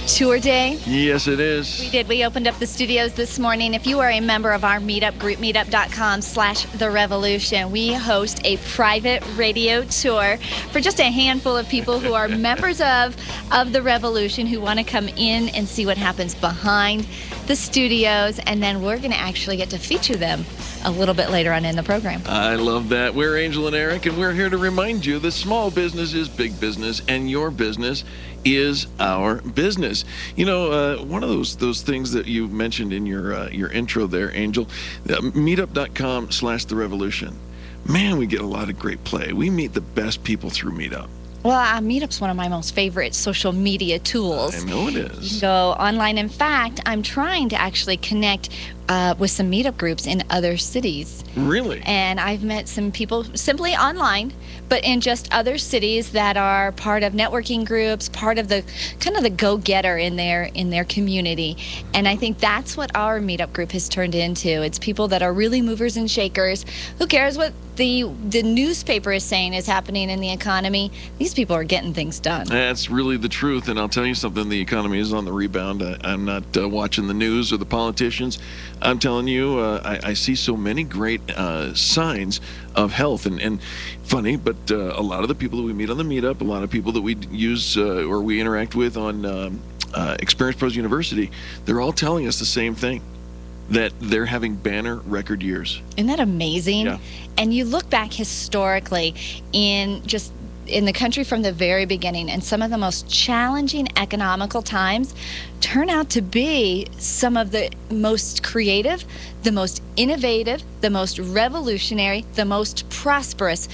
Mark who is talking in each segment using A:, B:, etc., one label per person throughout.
A: tour day?
B: Yes, it is.
A: We did. We opened up the studios this morning. If you are a member of our meetup group, meetup.com/The Revolution, we host a private radio tour for just a handful of people who are members of The Revolution, who want to come in and see what happens behind the studios, and then we're going to actually get to feature them a little bit later on in the program.
B: I love that. We're Angel and Eric, and we're here to remind you that small business is big business, and your business is our business. You know, one of those things that you mentioned in your intro there, Angel, meetup.com/The Revolution. Man, we get a lot of great play. We meet the best people through Meetup.
A: Well, Meetup's one of my most favorite social media tools.
B: I know it is.
A: You can go online. In fact, I'm trying to actually connect with some Meetup groups in other cities.
B: Really?
A: And I've met some people simply online, but in just other cities that are part of networking groups, part of the kind of the go-getter in their community. And I think that's what our Meetup group has turned into. It's people that are really movers and shakers. Who cares what the newspaper is saying is happening in the economy? These people are getting things done.
B: That's really the truth, and I'll tell you something, the economy is on the rebound. I'm not watching the news or the politicians. I'm telling you, I see so many great signs of health, and funny, but a lot of the people that we meet on the Meetup, a lot of people that we use or we interact with on Experience Pros University, they're all telling us the same thing, that they're having banner record years.
A: Isn't that amazing?
B: Yeah.
A: And you look back historically in the country from the very beginning, and some of the most challenging economical times turn out to be some of the most creative, the most innovative, the most revolutionary, the most prosperous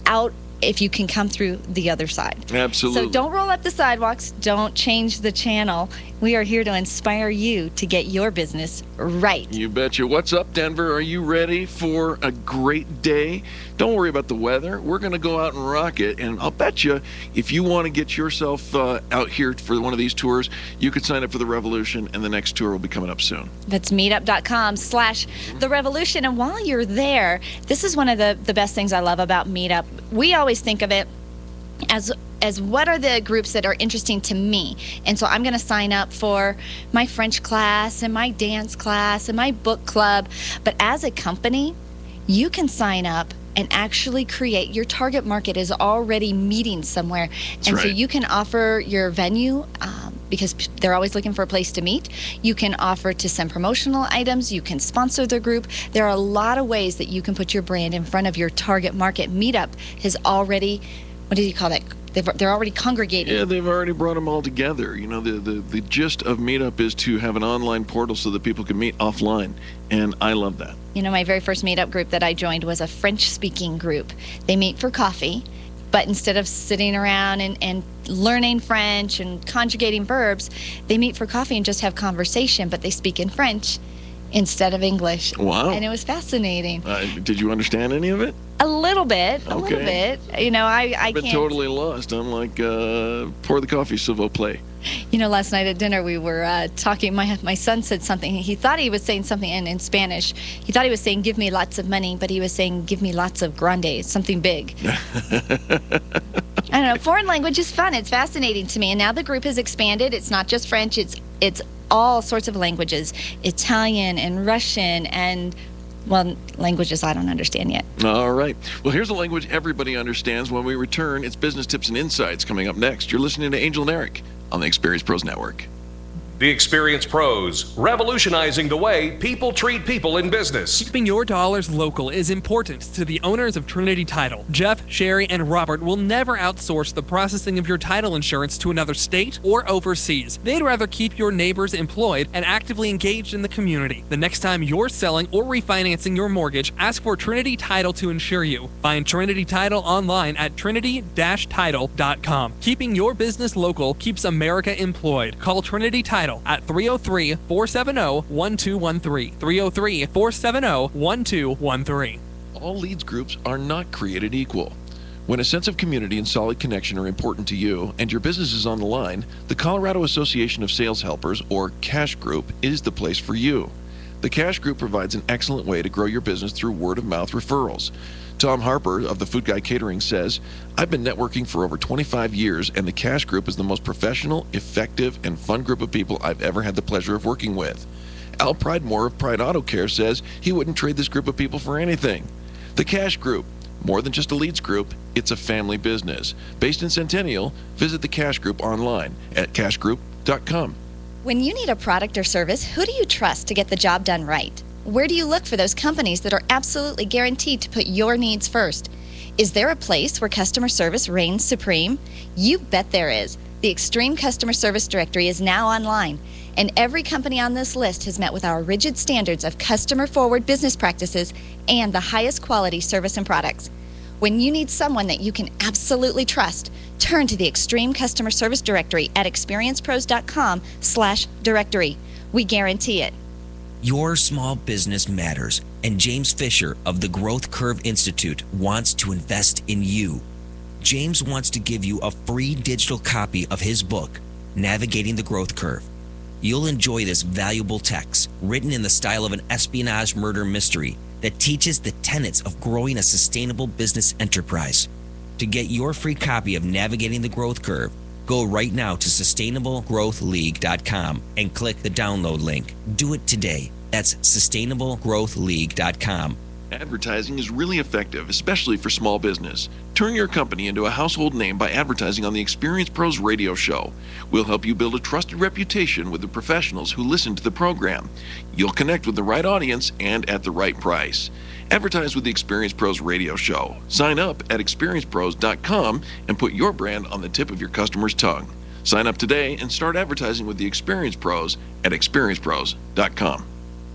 A: out if you can come through the other side.
B: Absolutely.
A: So don't roll up the sidewalks. Don't change the channel. We are here to inspire you to get your business right.
B: You betcha. What's up, Denver? Are you ready for a great day? Don't worry about the weather. We're going to go out and rock it. And I'll bet you, if you want to get yourself out here for one of these tours, you could sign up for the Revolution, and the next tour will be coming up soon.
A: That's meetup.com/The Revolution. And while you're there, this is one of the best things I love about Meetup. We always think of it as what are the groups that are interesting to me. And so I'm going to sign up for my French class and my dance class and my book club. But as a company, you can sign up and actually create, your target market is already meeting somewhere.
B: That's
A: and
B: right.
A: So you can offer your venue because they're always looking for a place to meet. You can offer to send promotional items. You can sponsor the group. There are a lot of ways that you can put your brand in front of your target market. Meetup has already, what do you call that? They're already congregating.
B: Yeah, they've already brought them all together. You know, the gist of Meetup is to have an online portal so that people can meet offline, and I love that.
A: You know, my very first Meetup group that I joined was a French-speaking group. They meet for coffee, but instead of sitting around and learning French and conjugating verbs, they meet for coffee and just have conversation, but they speak in French instead of English.
B: Wow.
A: And it was fascinating.
B: Did you understand any of it?
A: A little bit.
B: Okay.
A: You know, I
B: I've been
A: can't.
B: totally lost. I'm like, pour the coffee, s'il vous plaît.
A: You know, last night at dinner we were talking. My son said something. He thought he was saying something in Spanish. He thought he was saying, give me lots of money, but he was saying, give me lots of grande, something big. I don't know. Foreign language is fun. It's fascinating to me. And now the group has expanded. It's not just French. It's all sorts of languages. Italian and Russian and, well, languages I don't understand yet.
B: All right. Well, here's a language everybody understands. When we return, it's Business Tips and Insights coming up next. You're listening to Angel and Eric on the Experience Pros Network.
C: The Experience Pros, revolutionizing the way people treat people in business.
D: Keeping your dollars local is important to the owners of Trinity Title. Jeff, Sherry, and Robert will never outsource the processing of your title insurance to another state or overseas. They'd rather keep your neighbors employed and actively engaged in the community. The next time you're selling or refinancing your mortgage, ask for Trinity Title to insure you. Find Trinity Title online at trinity-title.com. Keeping your business local keeps America employed. Call Trinity Title at 303-470-1213. 303-470-1213.
B: All leads groups are not created equal. When a sense of community and solid connection are important to you and your business is on the line, the Colorado Association of Sales Helpers, or CASH Group, is the place for you. The CASH Group provides an excellent way to grow your business through word-of-mouth referrals. Tom Harper of the Food Guy Catering says, I've been networking for over 25 years, and the Cash Group is the most professional, effective, and fun group of people I've ever had the pleasure of working with. Al Pridemore of Pride Auto Care says he wouldn't trade this group of people for anything. The Cash Group, more than just a leads group, it's a family business. Based in Centennial, visit the Cash Group online at cashgroup.com.
A: When you need a product or service, who do you trust to get the job done right? Where do you look for those companies that are absolutely guaranteed to put your needs first? Is there a place where customer service reigns supreme? You bet there is. The Extreme Customer Service Directory is now online, and every company on this list has met with our rigid standards of customer-forward business practices and the highest quality service and products. When you need someone that you can absolutely trust, turn to the Extreme Customer Service Directory at experiencepros.com/directory. We guarantee it.
E: Your small business matters, and James Fisher of the Growth Curve Institute wants to invest in you. James wants to give you a free digital copy of his book, Navigating the Growth Curve. You'll enjoy this valuable text, written in the style of an espionage murder mystery, that teaches the tenets of growing a sustainable business enterprise. To get your free copy of Navigating the Growth Curve, go right now to sustainablegrowthleague.com and click the download link. Do it today. That's sustainablegrowthleague.com.
B: Advertising is really effective, especially for small business. Turn your company into a household name by advertising on the Experience Pros radio show. We'll help you build a trusted reputation with the professionals who listen to the program. You'll connect with the right audience and at the right price. Advertise with the Experience Pros radio show. Sign up at experiencepros.com and put your brand on the tip of your customer's tongue. Sign up today and start advertising with the Experience Pros at experiencepros.com.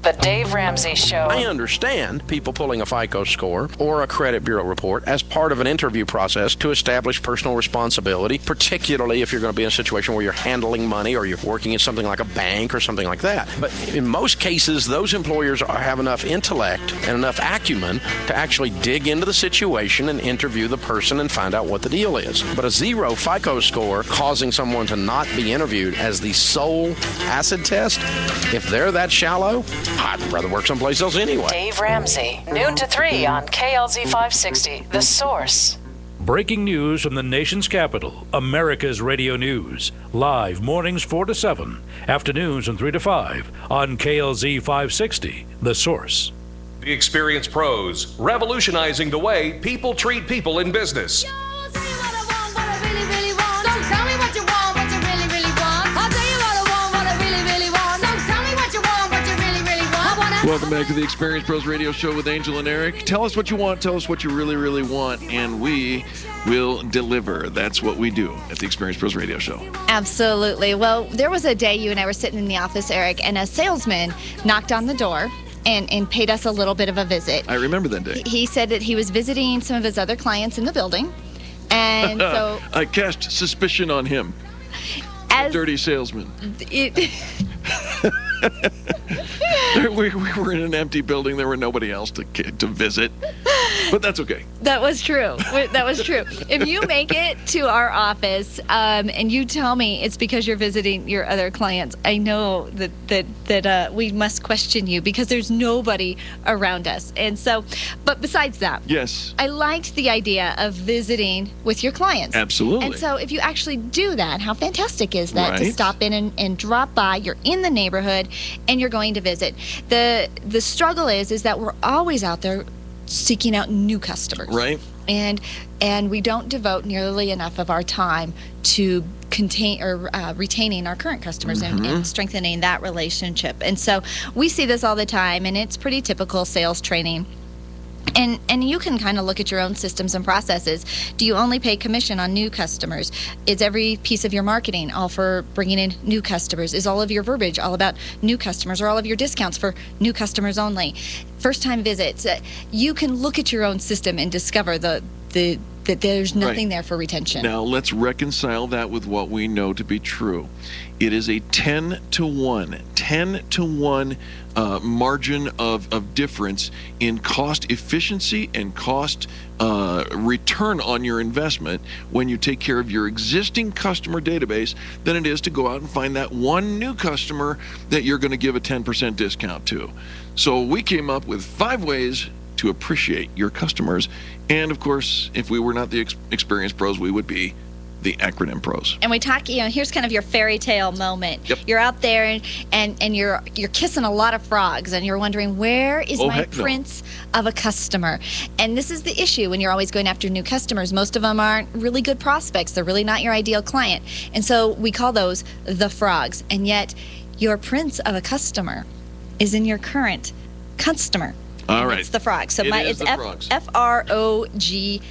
F: The Dave Ramsey Show.
G: I understand people pulling a FICO score or a credit bureau report as part of an interview process to establish personal responsibility, particularly if you're going to be in a situation where you're handling money or you're working in something like a bank or something like that. But in most cases, those employers have enough intellect and enough acumen to actually dig into the situation and interview the person and find out what the deal is. But a zero FICO score causing someone to not be interviewed as the sole acid test, if they're that shallow, I'd rather work someplace else anyway.
F: Dave Ramsey, noon to 3 on KLZ 560, The Source.
H: Breaking news from the nation's capital, America's Radio News. Live mornings 4 to 7, afternoons from 3 to 5 on KLZ 560, The Source.
C: The Experience Pros, revolutionizing the way people treat people in business.
B: Welcome back to the Experience Pros Radio Show with Angel and Eric. Tell us what you want, tell us what you really, really want, and we will deliver. That's what we do at the Experience Pros Radio Show.
A: Absolutely. Well, there was a day you and I were sitting in the office, Eric, and a salesman knocked on the door and paid us a little bit of a visit.
B: I remember that day.
A: He said that he was visiting some of his other clients in the building, and so...
B: I cast suspicion on him.
A: As
B: dirty salesman. We were in an empty building. There were nobody else to visit. But that's okay.
A: That was true. That was true. If you make it to our office and you tell me it's because you're visiting your other clients, I know that we must question you because there's nobody around us. And so, but besides that,
B: yes,
A: I liked the idea of visiting with your clients.
B: Absolutely.
A: And so if you actually do that, how fantastic is that
B: right.
A: to stop in and drop by? You're in the neighborhood and you're going to visit. The struggle is that we're always out there seeking out new customers.
B: Right.
A: And we don't devote nearly enough of our time to retaining our current customers and strengthening that relationship. And so we see this all the time, and it's pretty typical sales training. And you can kind of look at your own systems and processes. Do you only pay commission on new customers? Is every piece of your marketing all for bringing in new customers? Is all of your verbiage all about new customers, or all of your discounts for new customers only? First-time visits. You can look at your own system and discover that there's nothing there for retention.
B: Now, let's reconcile that with what we know to be true. It is a 10-to-1 margin of difference in cost efficiency and cost return on your investment when you take care of your existing customer database than it is to go out and find that one new customer that you're going to give a 10% discount to. So we came up with 5 ways to appreciate your customers. And of course, if we were not the experienced pros, we would be the acronym pros.
A: And we talk, here's kind of your fairy tale moment.
B: Yep.
A: You're out there and you're kissing a lot of frogs and you're wondering, where is my
B: heck no.
A: prince of a customer? And this is the issue when you're always going after new customers. Most of them aren't really good prospects. They're really not your ideal client. And so we call those the frogs. And yet your prince of a customer is in your current customer.
B: All right.
A: It's the frogs. So
B: It is
A: it's
B: the frogs.
A: FROGS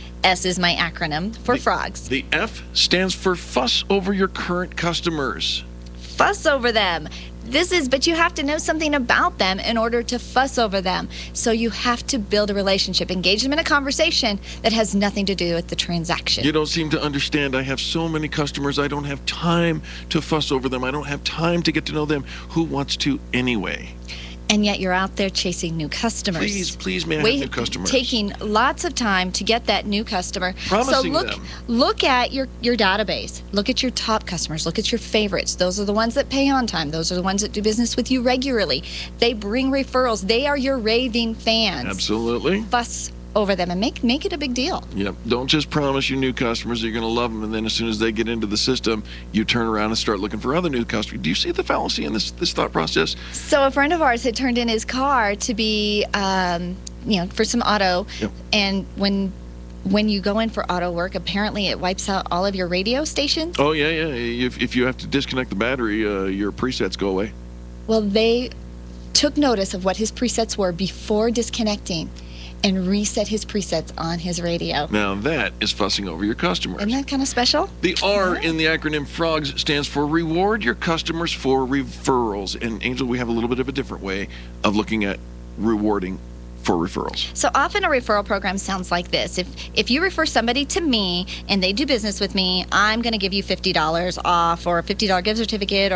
A: is my acronym for frogs.
B: The F stands for fuss over your current customers.
A: Fuss over them. But you have to know something about them in order to fuss over them. So you have to build a relationship, engage them in a conversation that has nothing to do with the transaction.
B: You don't seem to understand. I have so many customers. I don't have time to fuss over them. I don't have time to get to know them. Who wants to anyway?
A: And yet you're out there chasing new customers.
B: Please, may I have new customers?
A: Taking lots of time to get that new customer.
B: Promising
A: so
B: them.
A: Look at your database. Look at your top customers. Look at your favorites. Those are the ones that pay on time. Those are the ones that do business with you regularly. They bring referrals. They are your raving fans.
B: Absolutely.
A: Fuss over them and make it a big deal.
B: Yep. Don't just promise your new customers you're going to love them, and then as soon as they get into the system, you turn around and start looking for other new customers. Do you see the fallacy in this thought process?
A: So a friend of ours had turned in his car to be, for some auto,
B: Yep.
A: and when you go in for auto work, apparently it wipes out all of your radio stations.
B: Oh, yeah. If you have to disconnect the battery, your presets go away.
A: Well, they took notice of what his presets were before disconnecting and reset his presets on his radio.
B: Now that is fussing over your customers.
A: Isn't that kind of special?
B: The R in the acronym FROGS stands for reward your customers for referrals. And Angel, we have a little bit of a different way of looking at rewarding for referrals.
A: So often a referral program sounds like this. If you refer somebody to me and they do business with me, I'm going to give you $50 off or a $50 gift certificate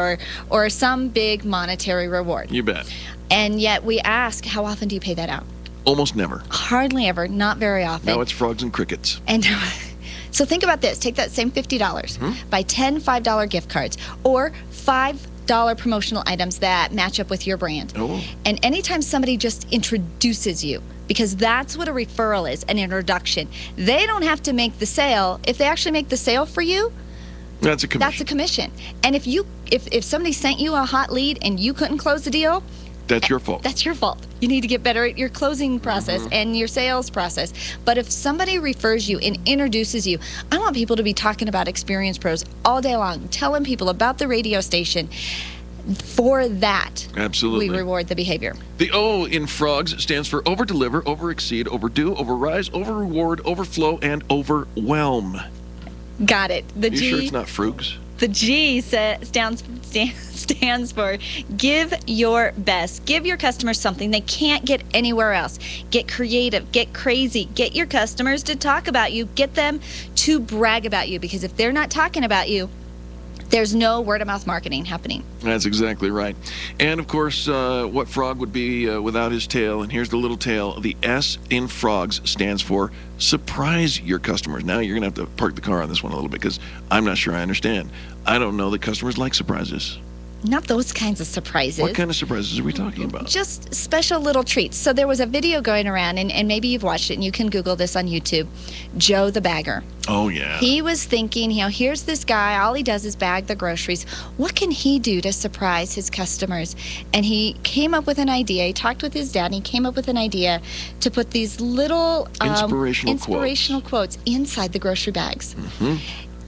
A: or some big monetary reward.
B: You bet.
A: And yet we ask, how often do you pay that out?
B: Almost never.
A: Hardly ever, not very often.
B: Now it's frogs and crickets.
A: And so think about this. Take that same $50, buy 10 $5 gift cards or $5 promotional items that match up with your brand.
B: Oh.
A: And anytime somebody just introduces you, because that's what a referral is, an introduction. They don't have to make the sale. If they actually make the sale for you,
B: that's a commission.
A: That's a commission. And if somebody sent you a hot lead and you couldn't close the deal,
B: that's your fault.
A: That's your fault. You need to get better at your closing process and your sales process. But if somebody refers you and introduces you, I want people to be talking about Experience Pros all day long, telling people about the radio station. For that,
B: absolutely,
A: we reward the behavior.
B: The O in frogs stands for over-deliver, over-exceed, overdo, over-rise, over-reward, overflow, and overwhelm.
A: Got it.
B: You sure it's not frugs?
A: The G stands for give your best. Give your customers something they can't get anywhere else. Get creative, get crazy, get your customers to talk about you, get them to brag about you, because if they're not talking about you, there's no word-of-mouth marketing happening.
B: That's exactly right. And, of course, what frog would be without his tail? And here's the little tail. The S in frogs stands for surprise your customers. Now you're going to have to park the car on this one a little bit because I'm not sure I understand. I don't know that customers like surprises.
A: Not those kinds of surprises.
B: What kind of surprises are we talking about?
A: Just special little treats. So there was a video going around, and maybe you've watched it, and you can Google this on YouTube, Joe the Bagger.
B: Oh, yeah.
A: He was thinking, here's this guy, all he does is bag the groceries. What can he do to surprise his customers? And he came up with an idea. He talked with his dad, and he came up with an idea to put these little inspirational quotes inside the grocery bags.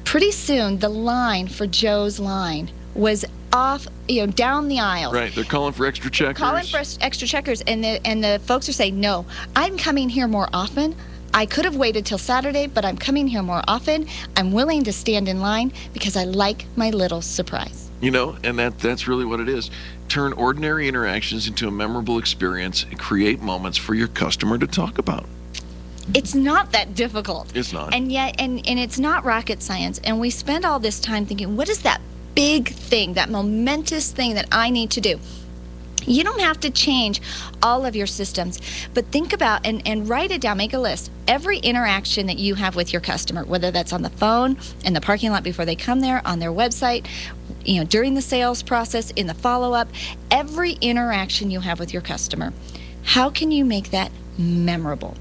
A: Pretty soon, the line for Joe's line was off, down the aisle.
B: Right, they're calling for extra checkers.
A: Calling for extra checkers, and the folks are saying, no, I'm coming here more often. I could have waited till Saturday, but I'm coming here more often. I'm willing to stand in line because I like my little surprise.
B: And that's really what it is. Turn ordinary interactions into a memorable experience and create moments for your customer to talk about.
A: It's not that difficult.
B: It's not.
A: And yet, and it's not rocket science. And we spend all this time thinking, what is that big thing, that momentous thing that I need to do? You don't have to change all of your systems, but think about and write it down, make a list. Every interaction that you have with your customer, whether that's on the phone, in the parking lot before they come there, on their website, during the sales process, in the follow-up, every interaction you have with your customer, how can you make that memorable.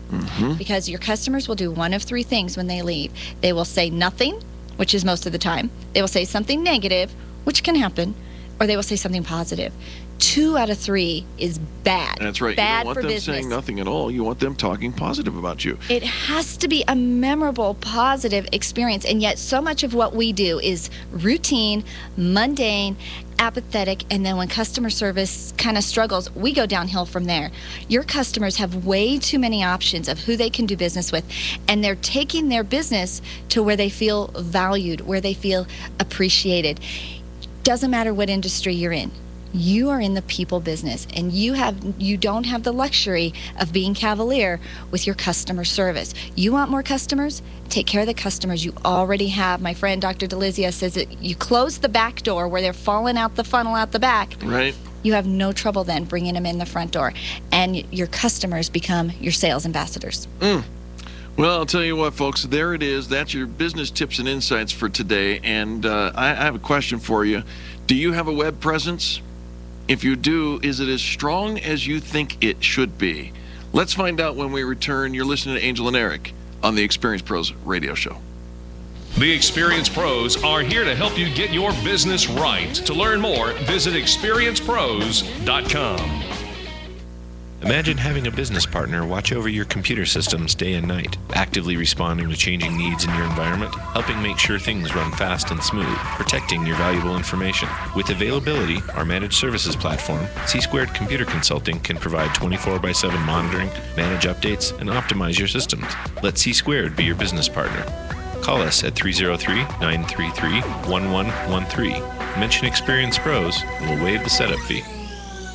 A: Because your customers will do one of three things when they leave. They will say nothing, which is most of the time. They will say something negative, which can happen, or they will say something positive. 2 out of 3 is bad.
B: That's right.
A: Bad
B: you don't want
A: for
B: them
A: business.
B: saying nothing at all. You want them talking positive about you.
A: It has to be a memorable, positive experience. And yet so much of what we do is routine, mundane, apathetic, and then when customer service kind of struggles, we go downhill from there. Your customers have way too many options of who they can do business with, and they're taking their business to where they feel valued, where they feel appreciated. Doesn't matter what industry you're in. You are in the people business, and you don't have the luxury of being cavalier with your customer service. You want more customers? Take care of the customers you already have. My friend Dr. Delizia says that you close the back door where they're falling out the funnel out the back.
B: Right.
A: You have no trouble then bringing them in the front door, and your customers become your sales ambassadors.
B: Well, I'll tell you what, folks, there it is. That's your business tips and insights for today. And I have a question for you. Do you have a web presence? If you do, is it as strong as you think it should be? Let's find out when we return. You're listening to Angel and Eric on the Experience Pros Radio Show.
C: The Experience Pros are here to help you get your business right. To learn more, visit experiencepros.com.
I: Imagine having a business partner watch over your computer systems day and night, actively responding to changing needs in your environment, helping make sure things run fast and smooth, protecting your valuable information. With Availability, our managed services platform, C-Squared Computer Consulting can provide 24/7 monitoring, manage updates, and optimize your systems. Let C-Squared be your business partner. Call us at 303-933-1113. Mention Experience Pros, and we'll waive the setup fee.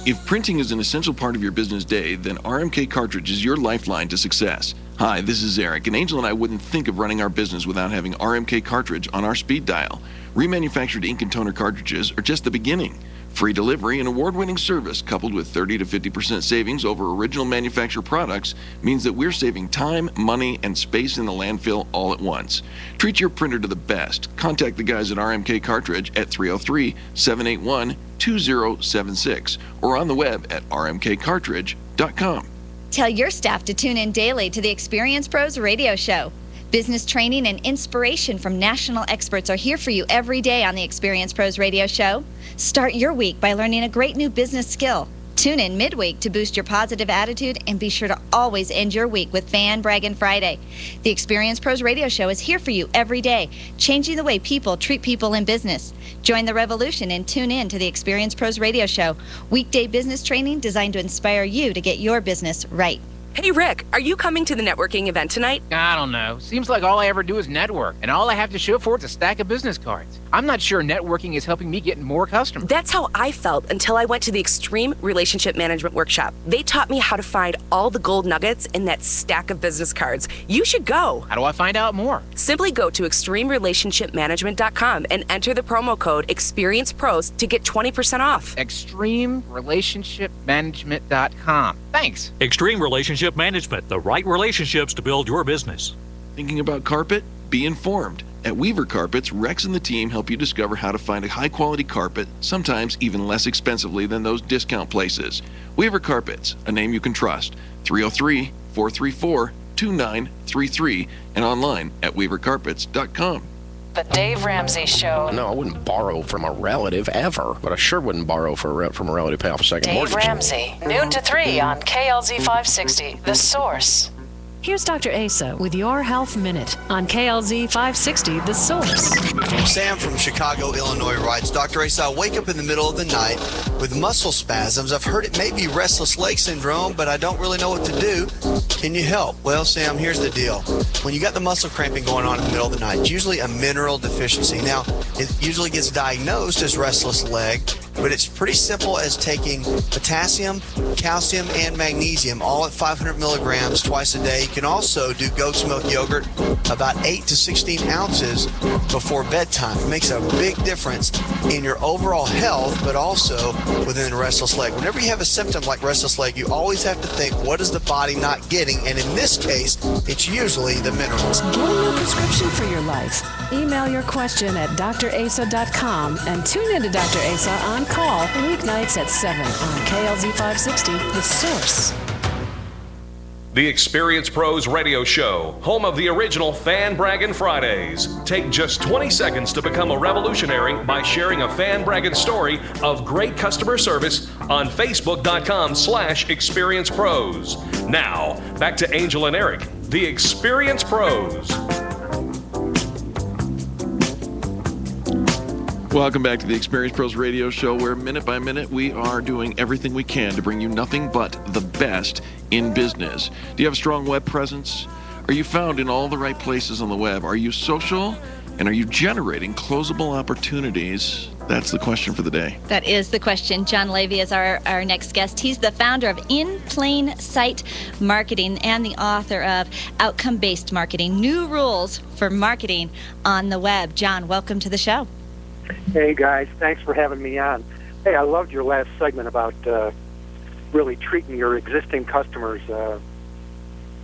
B: If printing is an essential part of your business day, then RMK Cartridge is your lifeline to success. Hi, this is Eric, and Angel and I wouldn't think of running our business without having RMK Cartridge on our speed dial. Remanufactured ink and toner cartridges are just the beginning. Free delivery and award-winning service coupled with 30 to 50% savings over original manufacturer products means that we're saving time, money, and space in the landfill all at once. Treat your printer to the best. Contact the guys at RMK Cartridge at 303-781-2076 or on the web at rmkcartridge.com.
A: Tell your staff to tune in daily to the Experience Pros Radio Show. Business training and inspiration from national experts are here for you every day on the Experience Pros Radio Show. Start your week by learning a great new business skill. Tune in midweek to boost your positive attitude, and be sure to always end your week with Fan Braggin' Friday. The Experience Pros Radio Show is here for you every day, changing the way people treat people in business. Join the revolution and tune in to the Experience Pros Radio Show. Weekday business training designed to inspire you to get your business right.
J: Hey, Rick, are you coming to the networking event tonight?
K: I don't know. Seems like all I ever do is network, and all I have to show for it's a stack of business cards. I'm not sure networking is helping me get more customers.
J: That's how I felt until I went to the Extreme Relationship Management Workshop. They taught me how to find all the gold nuggets in that stack of business cards. You should go.
K: How do I find out more?
J: Simply go to extremerelationshipmanagement.com and enter the promo code ExperiencePros to get 20% off.
K: extremerelationshipmanagement.com. Thanks.
H: Extreme Relationship Management, the right relationships to build your business.
B: Thinking about carpet? Be informed. At Weaver Carpets, Rex and the team help you discover how to find a high-quality carpet, sometimes even less expensively than those discount places. Weaver Carpets, a name you can trust. 303-434-2933 and online at weavercarpets.com.
F: The Dave Ramsey Show.
G: No, I wouldn't borrow from a relative ever, but I sure wouldn't borrow from a relative to pay off a second
F: Dave
G: mortgage.
F: Ramsey, noon to 3 on KLZ 560, The Source.
L: Here's Dr. Asa with your Health Minute on KLZ 560, The Source.
M: Sam from Chicago, Illinois writes, Dr. Asa, I wake up in the middle of the night with muscle spasms. I've heard it may be restless leg syndrome, but I don't really know what to do. Can you help? Well, Sam, here's the deal. When you got the muscle cramping going on in the middle of the night, it's usually a mineral deficiency. Now, it usually gets diagnosed as restless leg, but it's pretty simple as taking potassium, calcium, and magnesium, all at 500 milligrams twice a day. You can also do goat's milk yogurt, about 8 to 16 ounces before bedtime. It makes a big difference in your overall health, but also within restless leg. Whenever you have a symptom like restless leg, you always have to think, what is the body not getting? And in this case, it's usually the minerals.
L: Get a new prescription for your life. Email your question at drasa.com and tune in to Dr. Asa on call weeknights at 7 on KLZ 560, The Source.
C: The Experience Pros Radio Show, home of the original Fan Braggin' Fridays. Take just 20 seconds to become a revolutionary by sharing a fan bragging story of great customer service on Facebook.com/Experience Pros. Now, back to Angel and Eric, the Experience Pros.
B: Welcome back to the Experience Pros Radio Show, where minute by minute we are doing everything we can to bring you nothing but the best in business. Do you have a strong web presence? Are you found in all the right places on the web? Are you social? And are you generating closable opportunities? That's the question for the day.
A: That is the question. John Leavy is our next guest. He's the founder of In Plain Sight Marketing and the author of Outcome-Based Marketing, New Rules for Marketing on the Web. John, welcome to the show.
N: Hey, guys. Thanks for having me on. Hey, I loved your last segment about really treating your existing customers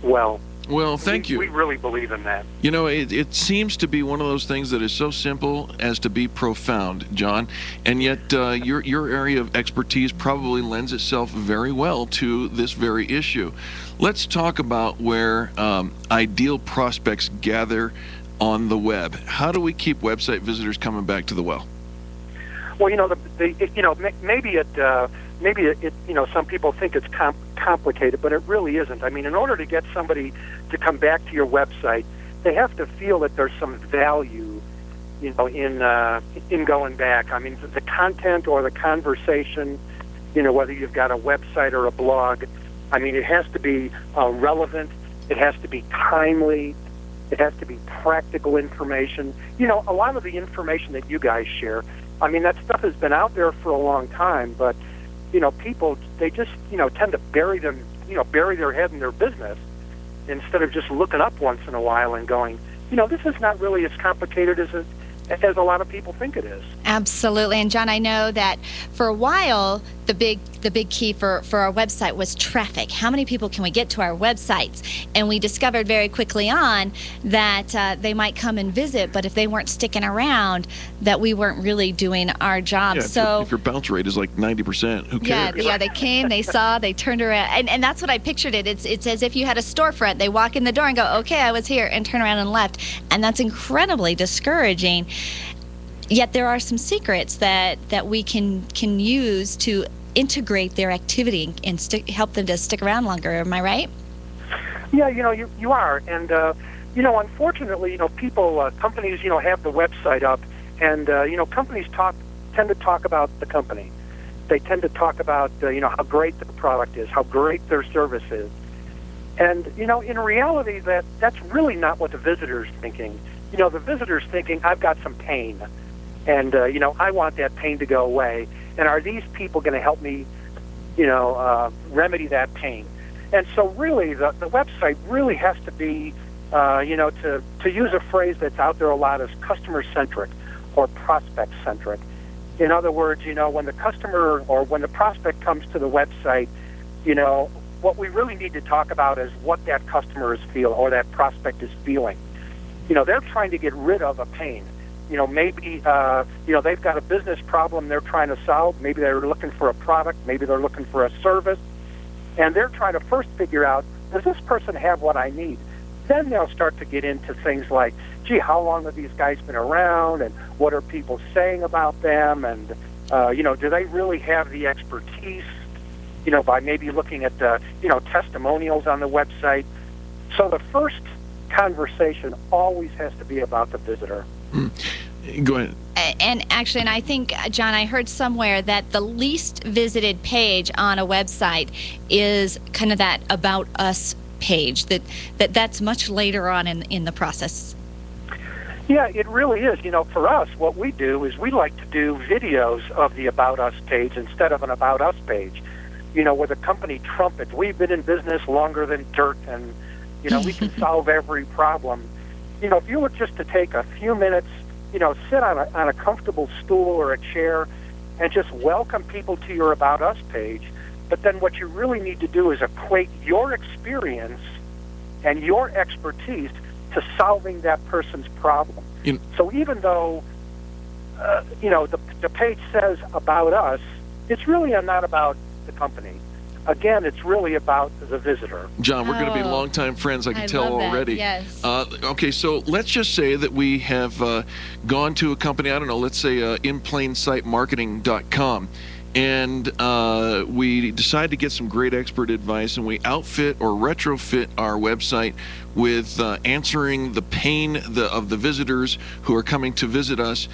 N: well.
B: Well, thank you.
N: We really believe in that.
B: You know, it seems to be one of those things that is so simple as to be profound, John, and yet your area of expertise probably lends itself very well to this very issue. Let's talk about where ideal prospects gather on the web. How do we keep website visitors coming back to the well?
N: Well, you know, maybe it some people think it's complicated, but it really isn't. I mean, in order to get somebody to come back to your website, they have to feel that there's some value, you know, in going back. I mean, the content or the conversation, you know, whether you've got a website or a blog, I mean, it has to be relevant. It has to be timely. It has to be practical information. You know, a lot of the information that you guys share, I mean, that stuff has been out there for a long time, but, you know, people, they just, you know, tend to bury their head in their business instead of just looking up once in a while and going, you know, this is not really as complicated as a lot of people think it is.
A: Absolutely. And John, I know that for a while, the big key for our website was traffic. How many people can we get to our websites? And we discovered very quickly on that they might come and visit, but if they weren't sticking around, that we weren't really doing our job.
B: Yeah,
A: so
B: if your bounce rate is like 90%, who cares?
A: Yeah, they came, they saw, they turned around, and that's what I pictured it. It's as if you had a storefront. They walk in the door and go, okay, I was here, and turn around and left. And that's incredibly discouraging. Yet there are some secrets that we can use to integrate their activity and help them to stick around longer. Am I right?
N: Yeah, you know, you are. And, you know, unfortunately, you know, companies, you know, have the website up, and, you know, companies tend to talk about the company. They tend to talk about, you know, how great the product is, how great their service is. And, you know, in reality, that's really not what the visitor's thinking. You know, the visitor's thinking, I've got some pain. And, you know, I want that pain to go away. And are these people going to help me, you know, remedy that pain? And so really the website really has to be, you know, to use a phrase that's out there a lot, is customer-centric or prospect-centric. In other words, you know, when the customer or when the prospect comes to the website, you know, what we really need to talk about is what that customer is feeling or that prospect is feeling. You know, they're trying to get rid of a pain. You know, maybe, you know, they've got a business problem they're trying to solve. Maybe they're looking for a product. Maybe they're looking for a service. And they're trying to first figure out, does this person have what I need? Then they'll start to get into things like, gee, how long have these guys been around? And what are people saying about them? And, you know, do they really have the expertise? You know, by maybe looking at, you know, testimonials on the website. So the first conversation always has to be about the visitor.
B: Go ahead.
A: And actually, and I think, John, I heard somewhere that the least visited page on a website is kind of that About Us page, that's much later on in the process.
N: Yeah, it really is. You know, for us, what we do is we like to do videos of the About Us page instead of an About Us page. You know, where the company trumpets, we've been in business longer than dirt, and, you know, we can solve every problem. You know, if you were just to take a few minutes, you know, sit on a comfortable stool or a chair and just welcome people to your About Us page, but then what you really need to do is equate your experience and your expertise to solving that person's problem. So even though, you know, the page says About Us, it's really not about the company. again, it's really about the visitor.
B: John, we're going to be longtime friends, I can tell
A: love that.
B: already.
A: Yes.
B: Okay, so let's just say that we have gone to a company, I don't know, let's say inplainsightmarketing.com, and we decide to get some great expert advice, and we outfit or retrofit our website with answering the pain of the visitors who are coming to visit us.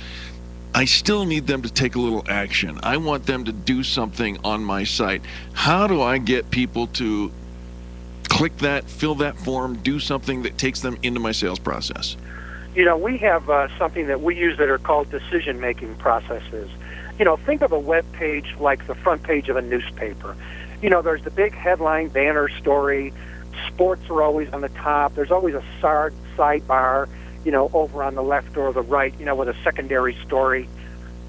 B: I still need them to take a little action. I want them to do something on my site. How do I get people to click that, fill that form, do something that takes them into my sales process?
N: You know, we have something that we use that are called decision-making processes. You know, think of a web page like the front page of a newspaper. You know, there's the big headline banner story. Sports are always on the top. There's always a sidebar, you know, over on the left or the right, you know, with a secondary story.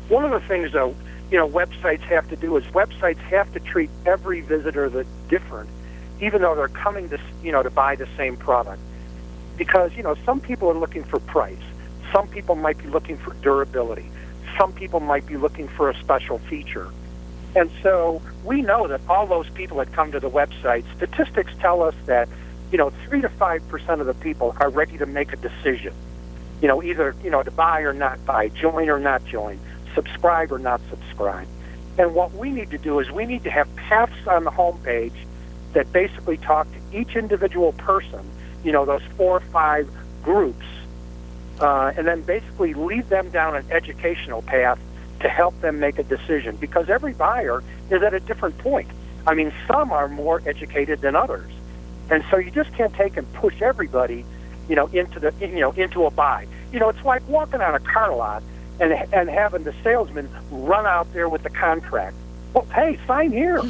N: One of the things, though, you know, websites have to do is websites have to treat every visitor that's different, even though they're coming to, you know, to buy the same product. Because, you know, some people are looking for price. Some people might be looking for durability. Some people might be looking for a special feature. And so we know that all those people that come to the website, statistics tell us that, you know, 3 to 5% of the people are ready to make a decision. You know, either, you know, to buy or not buy, join or not join, subscribe or not subscribe. And what we need to do is we need to have paths on the homepage that basically talk to each individual person, you know, those 4 or 5 groups, and then basically lead them down an educational path to help them make a decision. Because every buyer is at a different point. I mean, some are more educated than others. And so you just can't take and push everybody, you know, into a buy. You know, it's like walking on a car lot and having the salesman run out there with the contract. Well, hey, sign here.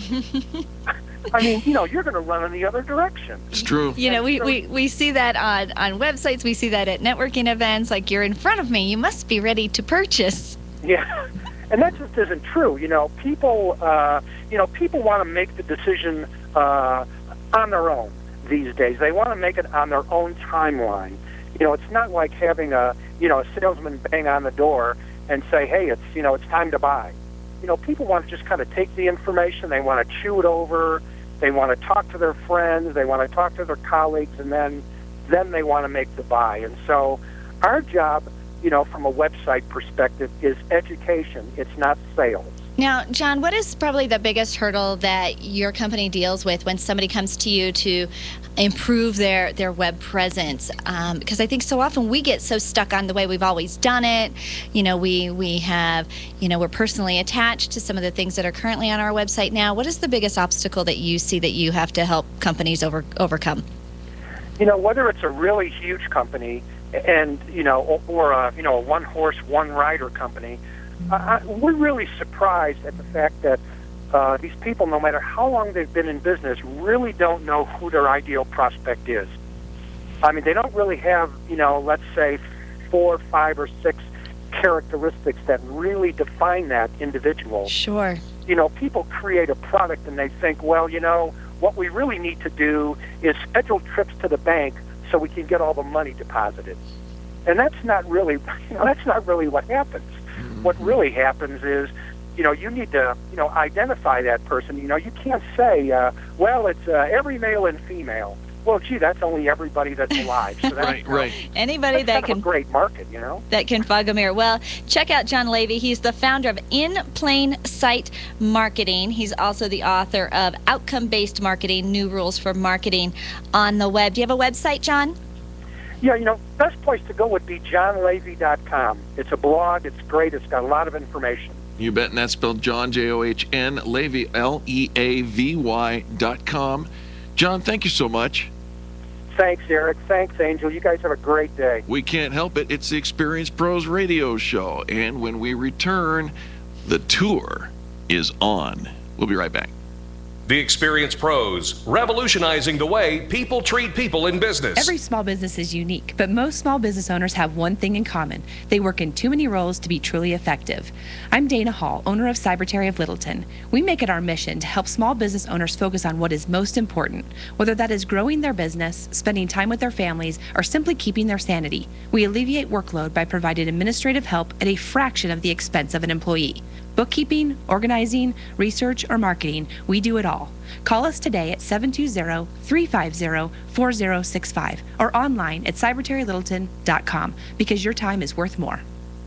N: I mean, you know, you're going to run in the other direction.
B: It's true.
A: You know, we see that on websites. We see that at networking events. Like, you're in front of me. You must be ready to purchase.
N: Yeah. And that just isn't true. You know, people want to make the decision on their own these days. They want to make it on their own timeline. You know, it's not like having a salesman bang on the door and say, hey, it's time to buy. You know, people want to just kind of take the information, they want to chew it over, they want to talk to their friends, they want to talk to their colleagues, and then they want to make the buy. And so our job, you know, from a website perspective, is education. It's not sales.
A: Now, John, what is probably the biggest hurdle that your company deals with when somebody comes to you to improve their web presence? Because I think so often we get so stuck on the way we've always done it. You know, we have, you know, we're personally attached to some of the things that are currently on our website now. What is the biggest obstacle that you see that you have to help companies overcome?
N: You know, whether it's a really huge company and, you know, or a one-horse, one-rider company, we're really surprised at the fact that these people, no matter how long they've been in business, really don't know who their ideal prospect is. I mean, they don't really have, you know, let's say 4, 5, or 6 characteristics that really define that individual.
A: Sure.
N: You know, people create a product and they think, well, you know, what we really need to do is schedule trips to the bank so we can get all the money deposited. And that's not really, you know, that's not really what happens. What really happens is, you know, you need to, you know, identify that person. You know, you can't say, well, it's every male and female. Well, gee, that's only everybody that's alive. So that's,
B: right.
A: Anybody
N: that's
A: that can
N: a great market, you know,
A: that can fog a mirror. Well, check out John Leavy. He's the founder of In Plain Sight Marketing. He's also the author of Outcome-Based Marketing: New Rules for Marketing on the Web. Do you have a website, John?
N: Yeah, you know, best place to go would be johnleavy.com. It's a blog. It's great. It's got a lot of information.
B: You bet, and that's spelled John, John, Leavy, Leavy.com. John, thank you so much.
N: Thanks, Eric. Thanks, Angel. You guys have a great day.
B: We can't help it. It's the Experience Pros radio show, and when we return, the tour is on. We'll be right back.
C: The Experience Pros, revolutionizing the way people treat people in business.
O: Every small business is unique, but most small business owners have one thing in common. They work in too many roles to be truly effective. I'm Dana Hall, owner of Cyberterry of Littleton. We make it our mission to help small business owners focus on what is most important, whether that is growing their business, spending time with their families, or simply keeping their sanity. We alleviate workload by providing administrative help at a fraction of the expense of an employee. Bookkeeping, organizing, research, or marketing, we do it all. call. Call us today at 720-350-4065 or online at cyberterrylittleton.com because your time is worth more.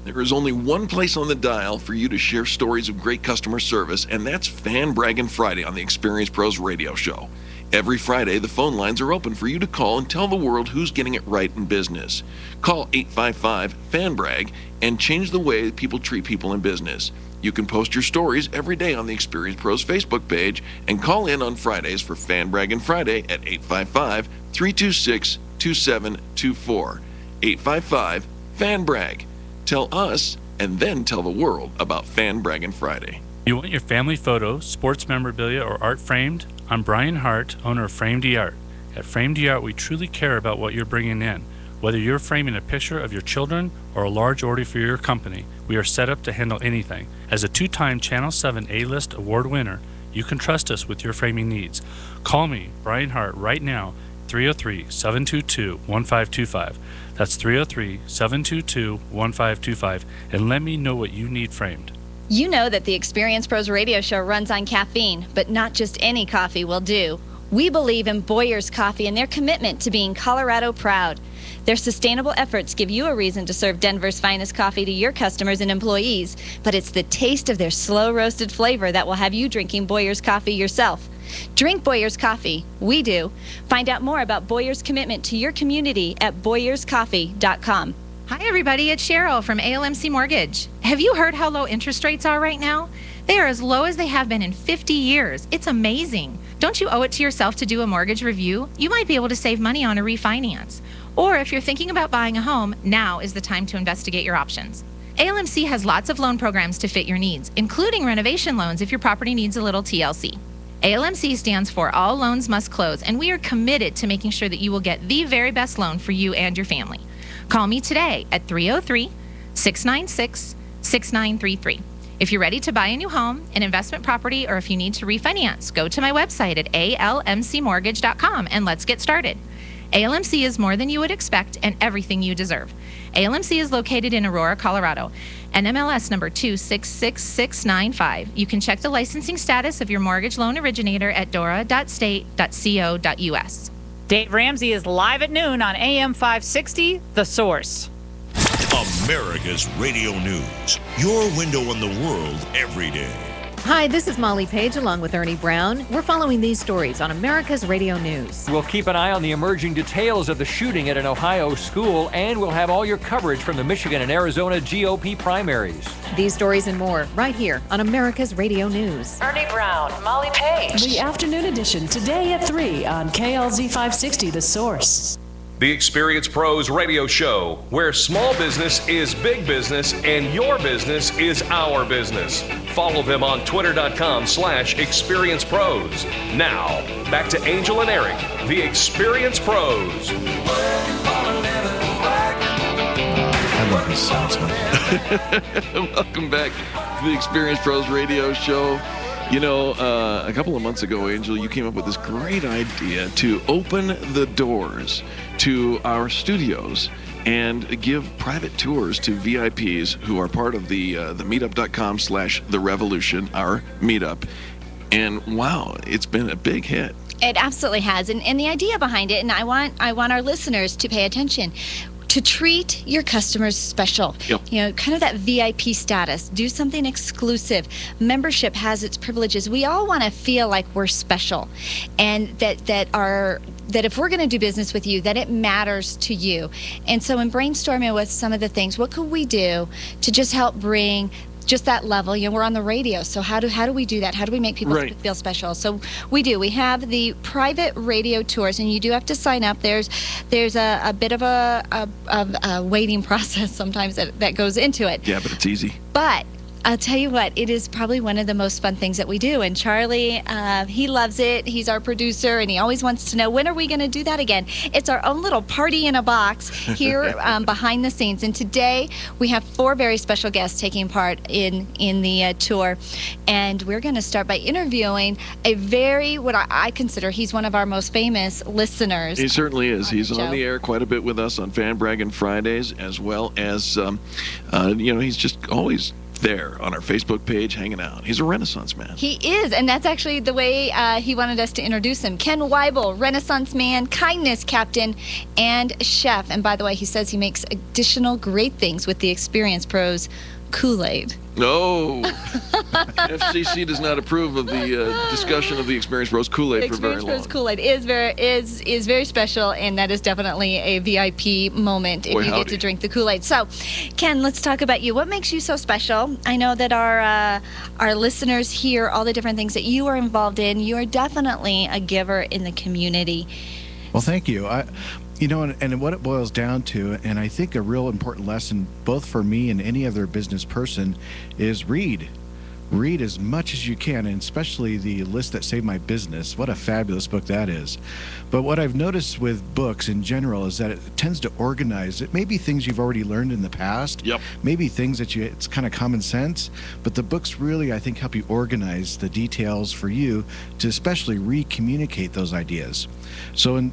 B: There is only one place on the dial for you to share stories of great customer service, and that's Fan Braggin' Friday on the Experience Pros radio show. Every Friday, the phone lines are open for you to call and tell the world who's getting it right in business. Call 855-FAN-BRAG and change the way people treat people in business. You can post your stories every day on the Experience Pros Facebook page and call in on Fridays for Fan Braggin' Friday at 855-326-2724. 855-FAN-BRAG. Tell us and then tell the world about Fan Braggin' Friday.
P: You want your family photo, sports memorabilia, or art framed? I'm Brian Hart, owner of Framed Art. At Framed Art, we truly care about what you're bringing in. Whether you're framing a picture of your children or a large order for your company, we are set up to handle anything. As a 2-time Channel 7 A-List award winner, you can trust us with your framing needs. Call me, Brian Hart, right now, 303-722-1525. That's 303-722-1525, and let me know what you need framed.
A: You know that the Experience Pros radio show runs on caffeine, but not just any coffee will do. We believe in Boyer's Coffee and their commitment to being Colorado proud. Their sustainable efforts give you a reason to serve Denver's finest coffee to your customers and employees, but it's the taste of their slow-roasted flavor that will have you drinking Boyer's Coffee yourself. Drink Boyer's Coffee. We do. Find out more about Boyer's commitment to your community at boyerscoffee.com.
Q: Hi, everybody. It's Cheryl from ALMC Mortgage. Have you heard how low interest rates are right now? They are as low as they have been in 50 years. It's amazing. Don't you owe it to yourself to do a mortgage review? You might be able to save money on a refinance. Or if you're thinking about buying a home, now is the time to investigate your options. ALMC has lots of loan programs to fit your needs, including renovation loans if your property needs a little TLC. ALMC stands for All Loans Must Close, and we are committed to making sure that you will get the very best loan for you and your family. Call me today at 303-696-6933. If you're ready to buy a new home, an investment property, or if you need to refinance, go to my website at almcmortgage.com and let's get started. ALMC is more than you would expect and everything you deserve. ALMC is located in Aurora, Colorado, and MLS number 266695. You can check the licensing status of your mortgage loan originator at dora.state.co.us.
R: Dave Ramsey is live at noon on AM 560, The Source.
S: America's Radio News. Your window on the world every day.
T: Hi, this is Molly Page along with Ernie Brown. We're following these stories on America's Radio News.
U: We'll keep an eye on the emerging details of the shooting at an Ohio school, and we'll have all your coverage from the Michigan and Arizona GOP primaries.
T: These stories and more right here on America's Radio News.
F: Ernie Brown, Molly Page.
L: The afternoon edition today at 3 on KLZ 560, The Source.
C: The Experience Pros radio show, where small business is big business and your business is our business. Follow them on twitter.com/experiencepros. Now, back to Angel and Eric, the Experience Pros.
B: I love this sounds. Welcome back to the Experience Pros radio show. You know, a couple of months ago, Angel, you came up with this great idea to open the doors to our studios and give private tours to VIPs who are part of the meetup.com/The Revolution, our meetup. And wow, it's been a big hit.
A: It absolutely has. And the idea behind it, and I want our listeners to pay attention, to treat your customers special.
B: Yep.
A: You know, kind of that VIP status. Do something exclusive. Membership has its privileges. We all want to feel like we're special, and that if we're going to do business with you, that it matters to you. And so in brainstorming with some of the things, what could we do to just help bring just that level? You know, we're on the radio, so how do we do that? How do we make people feel special? So we have the private radio tours, and you do have to sign up. There's a bit of a waiting process sometimes that goes into it.
B: Yeah, but it's easy.
A: But I'll tell you what, it is probably one of the most fun things that we do. And Charlie, he loves it. He's our producer, and he always wants to know, when are we going to do that again? It's our own little party in a box here behind the scenes. And today we have 4 very special guests taking part in the tour. And we're going to start by interviewing what I consider, he's one of our most famous listeners.
B: He certainly is. He's on the air quite a bit with us on Fan Braggin' Fridays, as well as, he's just always there on our Facebook page hanging out. He's a Renaissance man.
A: He is, and that's actually the way he wanted us to introduce him. Ken Wyble, Renaissance man, kindness captain, and chef. And by the way, he says he makes additional great things with the Experience Pros Kool-Aid.
B: No. FCC does not approve of the discussion of the Experience Pros Kool-Aid for very long.
A: Experience Pros Kool-Aid is very special, and that is definitely a VIP moment if you get to drink the Kool-Aid. So, Ken, let's talk about you. What makes you so special? I know that our listeners hear all the different things that you are involved in. You are definitely a giver in the community.
D: Well, thank you. And what it boils down to, and I think a real important lesson both for me and any other business person, is read. Read as much as you can, and especially the List That Saved My Business. What a fabulous book that is. But what I've noticed with books in general is that it tends to organize. It may be things you've already learned in the past.
B: Yep.
D: Maybe things that it's kind of common sense. But the books really, I think, help you organize the details for you to especially re-communicate those ideas. So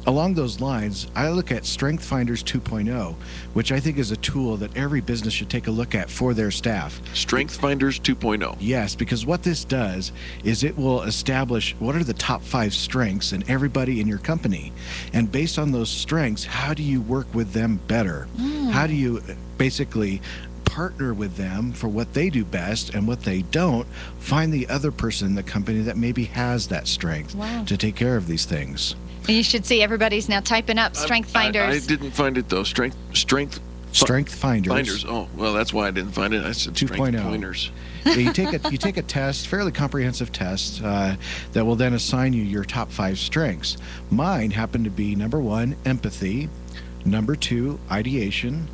D: along those lines, I look at Strength Finders 2.0, which I think is a tool that every business should take a look at for their staff.
B: Strength Finders 2.0.
D: Yes, because what this does is it will establish what are the top 5 strengths in everybody in your company. And based on those strengths, how do you work with them better? How do you basically partner with them for what they do best, and what they don't, find the other person in the company that maybe has that strength to take care of these things.
A: You should see everybody's now typing up Strength Finders.
B: I didn't find it, though. Strength
D: Finders.
B: Oh, well, that's why I didn't find it. I said 2.0. Strength Pointers.
D: Yeah, you take a test, fairly comprehensive test, that will then assign you your top 5 strengths. Mine happened to be number 1, empathy, number 2, ideation,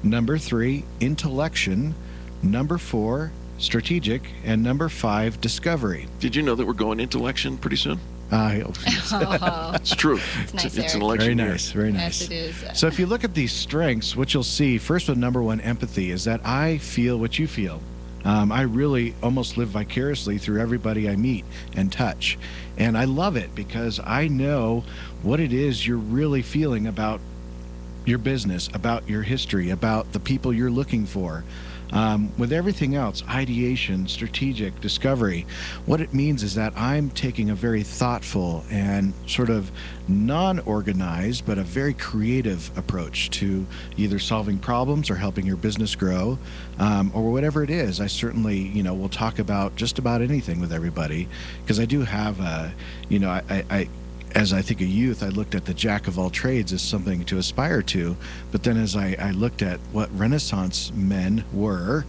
D: number 3, intellection, number 4, strategic, and number 5, discovery.
B: Did you know that we're going intellection pretty soon? It's true.
A: It's nice,
B: it's an
A: Eric.
B: election
D: Very nice, very nice.
A: Yes, it is.
D: So if you look at these strengths, what you'll see, first with number 1, empathy, is that I feel what you feel. I really almost live vicariously through everybody I meet and touch. And I love it because I know what it is you're really feeling about your business, about your history, about the people you're looking for. With everything else, ideation, strategic, discovery, what it means is that I'm taking a very thoughtful and sort of non-organized, but a very creative approach to either solving problems or helping your business grow, or whatever it is. I certainly, will talk about just about anything with everybody, because I do have as I think a youth, I looked at the jack of all trades as something to aspire to. But then as I looked at what Renaissance men were,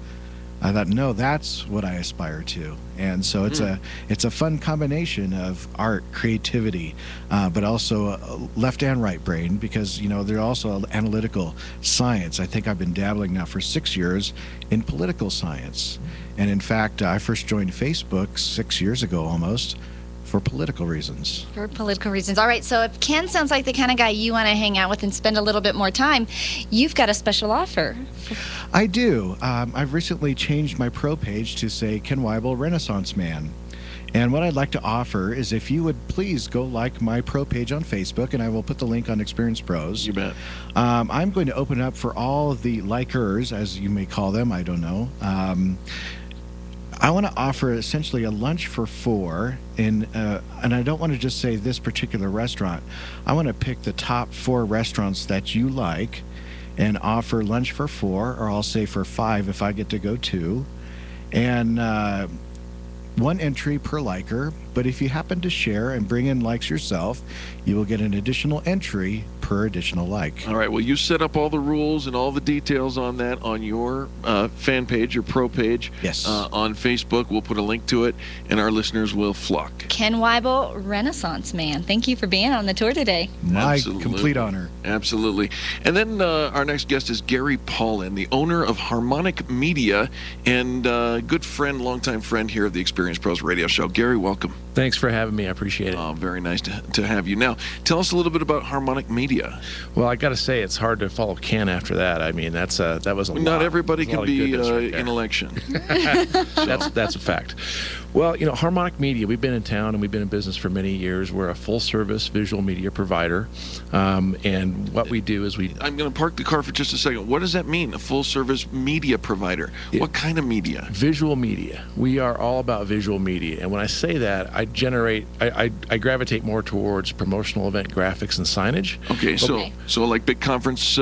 D: I thought, no, that's what I aspire to. And so it's a fun combination of art, creativity, but also left and right brain, because, they're also analytical science. I think I've been dabbling now for 6 years in political science. And in fact, I first joined Facebook 6 years ago almost, for political reasons.
A: For political reasons. All right, so if Ken sounds like the kind of guy you want to hang out with and spend a little bit more time, you've got a special offer.
D: I do. I've recently changed my pro page to say Ken Wyble, Renaissance Man. And what I'd like to offer is if you would please go like my pro page on Facebook, and I will put the link on Experience Pros.
B: You bet.
D: I'm going to open up for all of the likers, as you may call them, I don't know. I want to offer essentially a lunch for 4, and I don't want to just say this particular restaurant. I want to pick the top 4 restaurants that you like and offer lunch for 4, or I'll say for 5 if I get to go 2. And 1 entry per liker, but if you happen to share and bring in likes yourself, you will get an additional entry per additional like.
B: All right, well, you set up all the rules and all the details on that on your fan page, your pro page.
D: Yes.
B: On Facebook. We'll put a link to it, and our listeners will flock.
A: Ken Wyble, Renaissance Man. Thank you for being on the tour today.
D: My complete honor.
B: Absolutely. And then our next guest is Gary Paulin, the owner of Harmonic Media and good friend, longtime friend here of the Experience Pros Radio Show. Gary, welcome.
V: Thanks for having me. I appreciate it.
B: Oh, very nice to have you. Now, tell us a little bit about Harmonic Media.
V: Well, I got to say, it's hard to follow Ken after that. I mean, that was a lot.
B: Not everybody can be
V: right
B: in election.
V: That's a fact. Well, Harmonic Media, we've been in town and we've been in business for many years. We're a full-service visual media provider, and what we do is
B: I'm going to park the car for just a second. What does that mean, a full-service media provider? What kind of media?
V: Visual media. We are all about visual media, and when I say that, I gravitate more towards promotional event graphics and signage.
B: Okay, so like big conference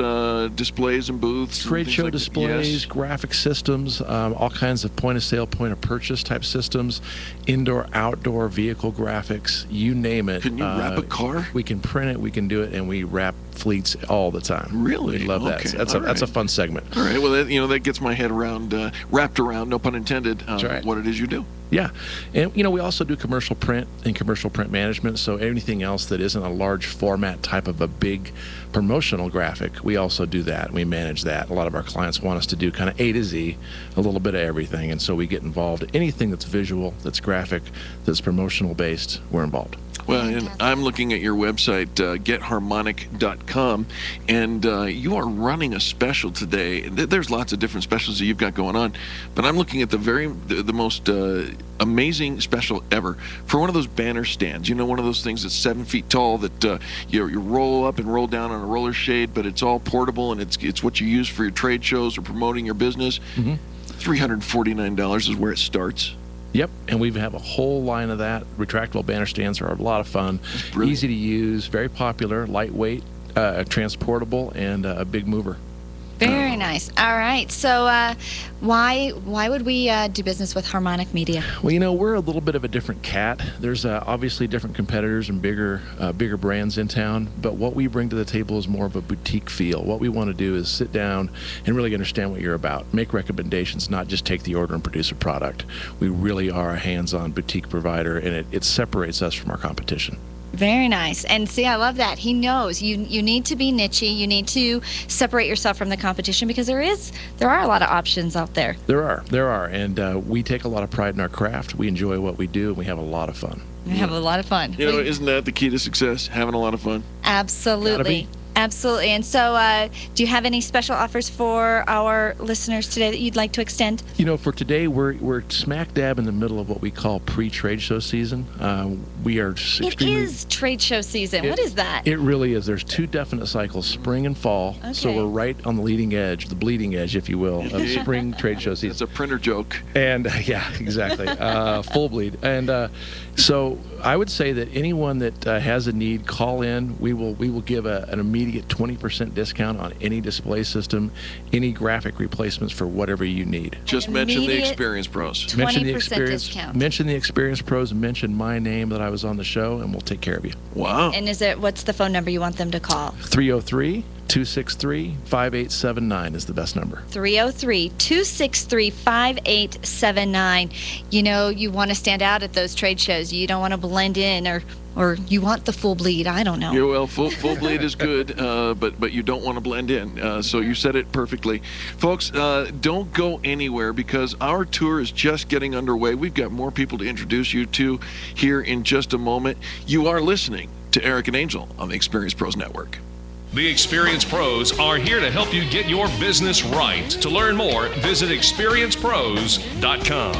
B: displays and booths,
V: trade show displays,
B: yes.
V: graphic systems, all kinds of point-of-sale, point-of-purchase type systems, indoor, outdoor vehicle graphics, you name it.
B: Can you wrap a car?
V: We can print it, we can do it, and we wrap fleets all the time.
B: Really?
V: We love that. That's a fun segment.
B: All right. Well, that gets my head wrapped around, no pun intended, what it is you do.
V: Yeah, and we also do commercial print and commercial print management. So anything else that isn't a large format type of a big promotional graphic, we also do that. We manage that. A lot of our clients want us to do kind of A to Z, a little bit of everything, and so we get involved. Anything that's visual, that's graphic, that's promotional based, we're involved.
B: Well, and I'm looking at your website, getharmonic.com, and you are running a special today. There's lots of different specials that you've got going on, but I'm looking at the most amazing special ever for one of those banner stands. One of those things that's 7 feet tall that you roll up and roll down on a roller shade, but it's all portable and it's what you use for your trade shows or promoting your business. Mm-hmm. $349 is where it starts.
V: Yep, and we have a whole line of that. Retractable banner stands are a lot of fun, easy to use, very popular, lightweight, transportable, and a big mover.
A: Very nice. All right. So why would we do business with Harmonic Media?
V: Well, we're a little bit of a different cat. There's obviously different competitors and bigger brands in town, but what we bring to the table is more of a boutique feel. What we want to do is sit down and really understand what you're about, make recommendations, not just take the order and produce a product. We really are a hands-on boutique provider, and it separates us from our competition.
A: Very nice. And see, I love that. He knows you need to be niche-y. You need to separate yourself from the competition because there are a lot of options out there.
V: There are. And we take a lot of pride in our craft. We enjoy what we do, and we have a lot of fun.
A: We have a lot of fun.
B: Isn't that the key to success? Having a lot of fun?
A: Absolutely. Absolutely. And so do you have any special offers for our listeners today that you'd like to extend?
V: For today, we're smack dab in the middle of what we call pre-trade show season. We are
A: It is trade show season. What is that?
V: It really is. There's two definite cycles, spring and fall.
A: Okay.
V: So we're right on the leading edge, the bleeding edge, if you will, of spring trade show season.
B: It's a printer joke.
V: And yeah, exactly. Full bleed. And so I would say that anyone that has a need, call in. We will give an immediate 20% discount on any display system, any graphic replacements for whatever you need.
B: Just mention the Experience Pros.
A: 20% discount.
V: Mention the Experience Pros, mention my name that I was on the show, and we'll take care of you.
B: Wow.
A: And what's the phone number you want them to call?
V: 303-263-5879 is the best number.
A: 303-263-5879. You want to stand out at those trade shows. You don't want to blend in or you want the full bleed. I don't know.
B: Yeah, well, full bleed is good, but you don't want to blend in. So you said it perfectly. Folks, don't go anywhere because our tour is just getting underway. We've got more people to introduce you to here in just a moment. You are listening to Eric and Angel on the Experience Pros Network.
C: The Experience Pros are here to help you get your business right. To learn more, visit experiencepros.com.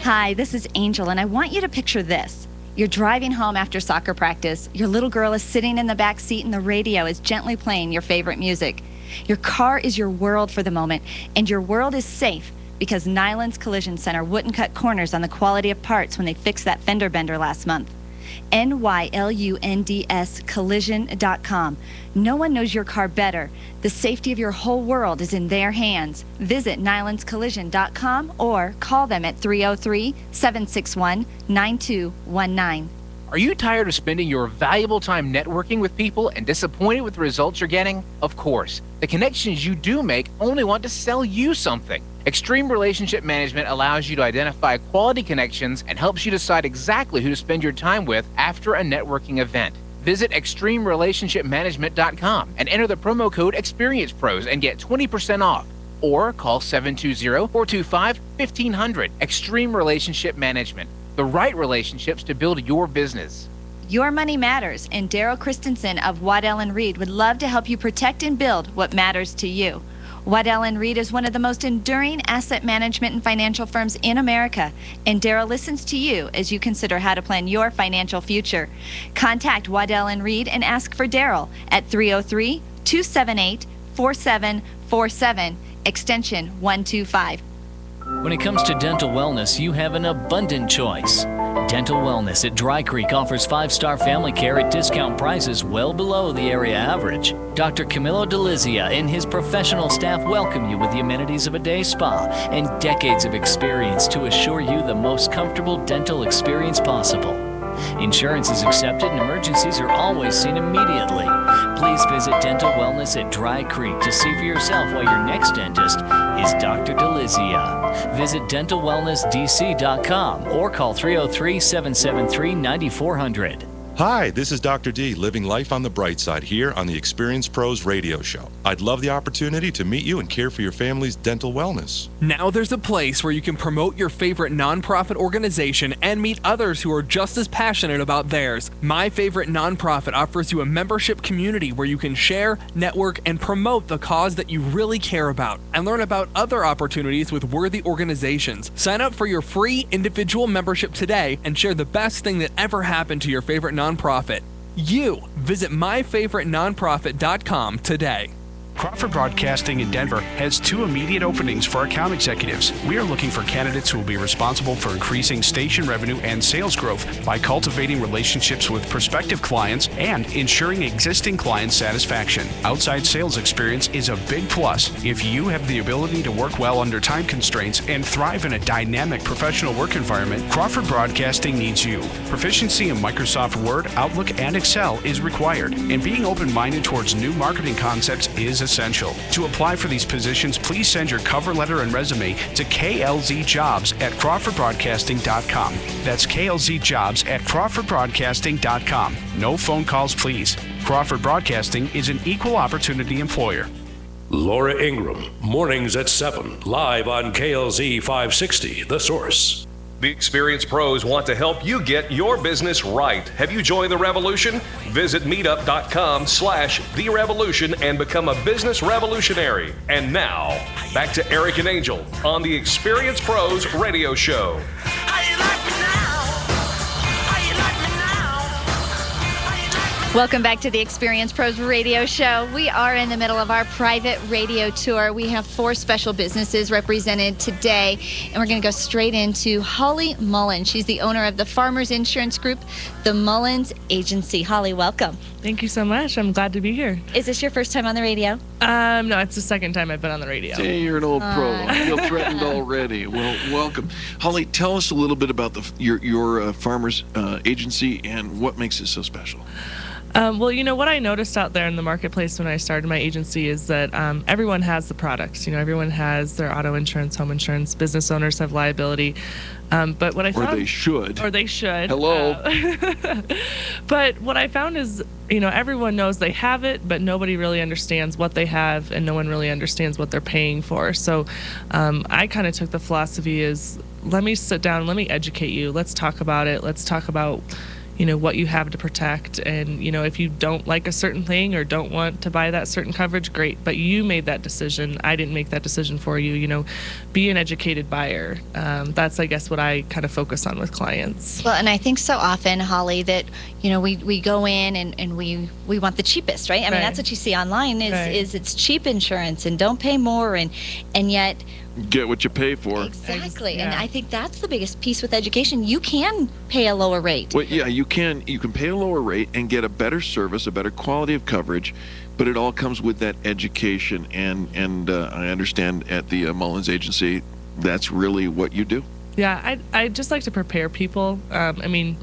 A: Hi, this is Angel, and I want you to picture this. You're driving home after soccer practice. Your little girl is sitting in the back seat, and the radio is gently playing your favorite music. Your car is your world for the moment, and your world is safe because Nyland's Collision Center wouldn't cut corners on the quality of parts when they fixed that fender bender last month. NYLUNDS collision.com. No one knows your car better. The safety of your whole world is in their hands. Visit nylandscollision.com or call them at 303-761-9219.
K: Are you tired of spending your valuable time networking with people and disappointed with the results you're getting? Of course. The connections you do make only want to sell you something. Extreme Relationship Management allows you to identify quality connections and helps you decide exactly who to spend your time with after a networking event. Visit extremerelationshipmanagement.com and enter the promo code ExperiencePros and get 20% off. Or call 720-425-1500. Extreme Relationship Management. The right relationships to build your business.
A: Your money matters, and Daryl Christensen of Wyble and Reed would love to help you protect and build what matters to you. Wyble & Reed is one of the most enduring asset management and financial firms in America, and Daryl listens to you as you consider how to plan your financial future. Contact Wyble & Reed and ask for Daryl at 303-278-4747, extension 125.
E: When it comes to dental wellness, you have an abundant choice. Dental Wellness at Dry Creek offers 5-star family care at discount prices well below the area average. Dr. Camilo Delizia and his professional staff welcome you with the amenities of a day spa and decades of experience to assure you the most comfortable dental experience possible. Insurance is accepted and emergencies are always seen immediately. Please visit Dental Wellness at Dry Creek to see for yourself why your next dentist is Dr. Delizia. Visit dentalwellnessdc.com or call 303-773-9400.
I: Hi, this is Dr. D, living life on the bright side here on the Experience Pros radio show. I'd love the opportunity to meet you and care for your family's dental wellness.
W: Now there's a place where you can promote your favorite nonprofit organization and meet others who are just as passionate about theirs. My Favorite Nonprofit offers you a membership community where you can share, network, and promote the cause that you really care about, and learn about other opportunities with worthy organizations. Sign up for your free individual membership today and share the best thing that ever happened to your favorite nonprofit. You visit myfavoritenonprofit.com today.
X: Crawford Broadcasting in Denver has 2 immediate openings for account executives. We are looking for candidates who will be responsible for increasing station revenue and sales growth by cultivating relationships with prospective clients and ensuring existing client satisfaction. Outside sales experience is a big plus if you have the ability to work well under time constraints and thrive in a dynamic professional work environment. Crawford Broadcasting needs you. Proficiency in Microsoft Word, Outlook, and Excel is required, and being open-minded towards new marketing concepts is essential. To apply for these positions, please send your cover letter and resume to klzjobs@crawfordbroadcasting.com. That's klzjobs@crawfordbroadcasting.com. No phone calls, please. Crawford Broadcasting is an equal opportunity employer.
H: Laura Ingram, mornings at 7, live on KLZ 560, The Source.
C: The Experience Pros want to help you get your business right. Have you joined the revolution? Visit meetup.com/The Revolution and become a business revolutionary. And now, back to Eric and Angel on the Experience Pros radio show.
A: Welcome back to the Experience Pros radio show. We are in the middle of our private radio tour. We have 4 special businesses represented today, and we're going to go straight into Holly Mullins. She's the owner of the Farmers Insurance Group, the Mullins Agency. Holly, welcome.
Y: Thank you so much. I'm glad to be here.
A: Is this your first time on the radio?
Y: No, it's the second time I've been on the radio.
B: Hey, you're an old pro. I feel threatened already. Well, welcome. Holly, tell us a little bit about your Farmers Agency and what makes it so special.
Y: Well, you know, what I noticed out there in the marketplace when I started my agency is that everyone has the products. You know, everyone has their auto insurance, home insurance, business owners have liability. But what I found...
B: Or they should.
Y: Or they should.
B: Hello.
Y: But what I found is, you know, everyone knows they have it, but nobody really understands what they have, and no one really understands what they're paying for. So I kind of took the philosophy is, let me sit down, let me educate you. Let's talk about it. Let's talk about, you know, what you have to protect. And, you know, if you don't like a certain thing or don't want to buy that certain coverage, great. But you made that decision. I didn't make that decision for you. You know, be an educated buyer. That's, I guess, what I kind of focus on with clients.
A: Well, and I think so often, Holly, that, you know, we go in and we want the cheapest, right? I mean, that's what you see online is it's cheap insurance and don't pay more. And yet...
B: Get what you pay for.
A: Exactly. And I think that's the biggest piece with education. You can pay a lower rate.
B: Well, yeah, you can pay a lower rate and get a better service, a better quality of coverage, but it all comes with that education. And I understand at the Mullins Agency, that's really what you do.
Y: Yeah, I just like to prepare people. I mean,